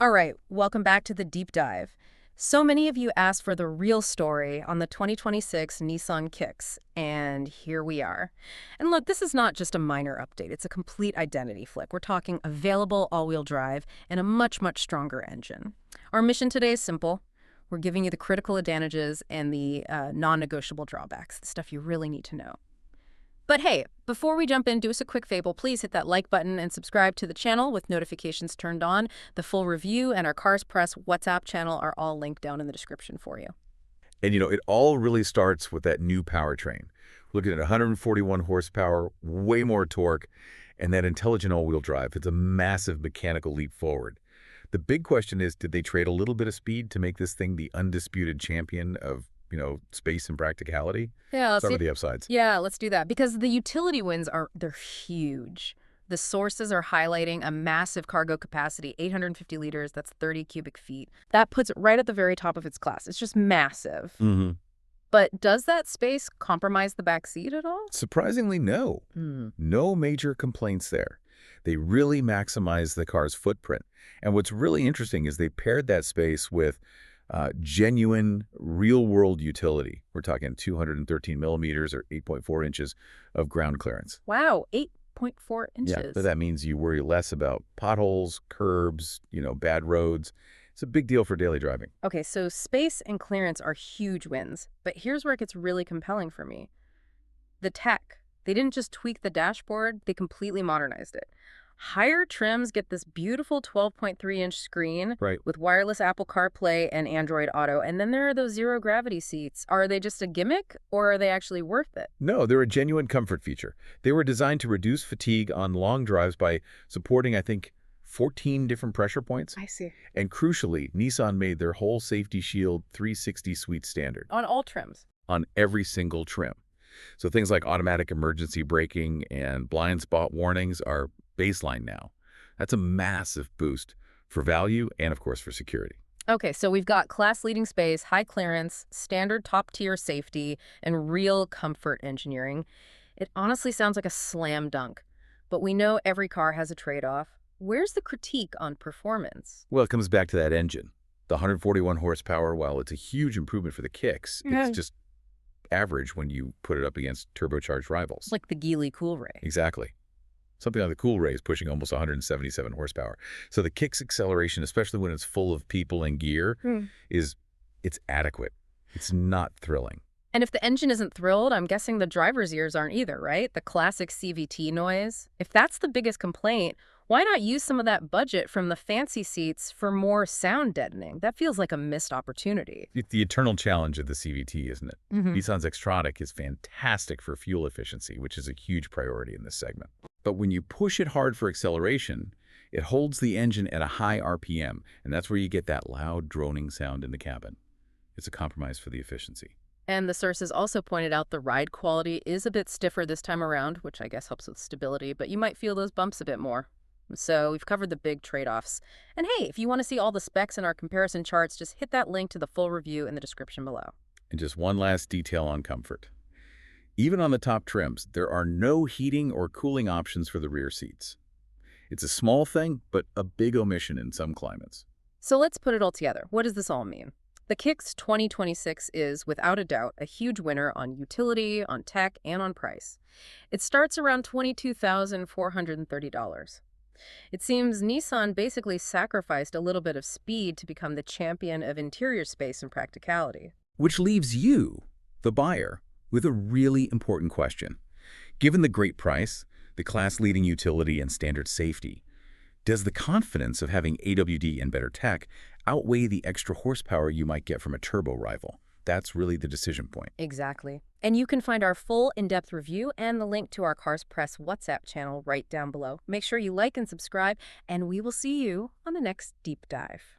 All right, welcome back to the deep dive. So many of you asked for the real story on the 2026 Nissan Kicks, and here we are. And look, this is not just a minor update, it's a complete identity flick. We're talking available all-wheel drive and a much, much stronger engine. Our mission today is simple. We're giving you the critical advantages and the non-negotiable drawbacks, the stuff you really need to know. But hey, before we jump in, do us a quick favor. Please hit that like button and subscribe to the channel with notifications turned on. The full review and our Cars Press WhatsApp channel are all linked down in the description for you. And it all really starts with that new powertrain. Looking at 141 horsepower, way more torque, and that intelligent all-wheel drive. It's a massive mechanical leap forward. The big question is, did they trade a little bit of speed to make this thing the undisputed champion of space and practicality? Yeah, let's start with the upsides. Yeah, let's do that. Because the utility wins they're huge. The sources are highlighting a massive cargo capacity, 850 liters, that's 30 cubic feet. That puts it right at the very top of its class. It's just massive. Mm-hmm. But does that space compromise the back seat at all? Surprisingly, no. No major complaints there. They really maximize the car's footprint. And what's really interesting is they paired that space with genuine, real-world utility. We're talking 213 millimeters or 8.4 inches of ground clearance. Wow, 8.4 inches. Yeah, but that means you worry less about potholes, curbs, bad roads. It's a big deal for daily driving. Okay, so space and clearance are huge wins. But here's where it gets really compelling for me. The tech. They didn't just tweak the dashboard, they completely modernized it. Higher trims get this beautiful 12.3-inch screen with wireless Apple CarPlay and Android Auto. And then there are those zero-gravity seats. Are they just a gimmick, or are they actually worth it? No, they're a genuine comfort feature. They were designed to reduce fatigue on long drives by supporting, I think, 14 different pressure points. I see. And crucially, Nissan made their whole Safety Shield 360 suite standard. On all trims? On every single trim. So things like automatic emergency braking and blind spot warnings are baseline now. That's a massive boost for value and, of course, for security. Okay, so we've got class-leading space, high clearance, standard top-tier safety, and real comfort engineering. It honestly sounds like a slam dunk. But we know every car has a trade-off. Where's the critique on performance? Well, it comes back to that engine. The 141 horsepower, while it's a huge improvement for the Kicks, it's just average when you put it up against turbocharged rivals. Like the Geely Coolray. Exactly. Something like the Coolray is pushing almost 177 horsepower. So the Kicks acceleration, especially when it's full of people and gear, it's adequate. It's not thrilling. And if the engine isn't thrilled, I'm guessing the driver's ears aren't either, right? The classic CVT noise. If that's the biggest complaint, why not use some of that budget from the fancy seats for more sound deadening? That feels like a missed opportunity. It's the eternal challenge of the CVT, isn't it? Nissan's Xtronic is fantastic for fuel efficiency, which is a huge priority in this segment. But when you push it hard for acceleration, it holds the engine at a high RPM, and that's where you get that loud, droning sound in the cabin. It's a compromise for the efficiency. And the sources also pointed out the ride quality is a bit stiffer this time around, which I guess helps with stability, but you might feel those bumps a bit more. So we've covered the big trade-offs. And hey, if you want to see all the specs in our comparison charts, just hit that link to the full review in the description below. And just one last detail on comfort. Even on the top trims, there are no heating or cooling options for the rear seats. It's a small thing, but a big omission in some climates. So let's put it all together. What does this all mean? The Kicks 2026 is, without a doubt, a huge winner on utility, on tech, and on price. It starts around $22,430. It seems Nissan basically sacrificed a little bit of speed to become the champion of interior space and practicality. Which leaves you, the buyer, with a really important question. Given the great price, the class-leading utility and standard safety, does the confidence of having AWD and better tech outweigh the extra horsepower you might get from a turbo rival? That's really the decision point. Exactly. And you can find our full in-depth review and the link to our Cars Press WhatsApp channel right down below. Make sure you like and subscribe, and we will see you on the next deep dive.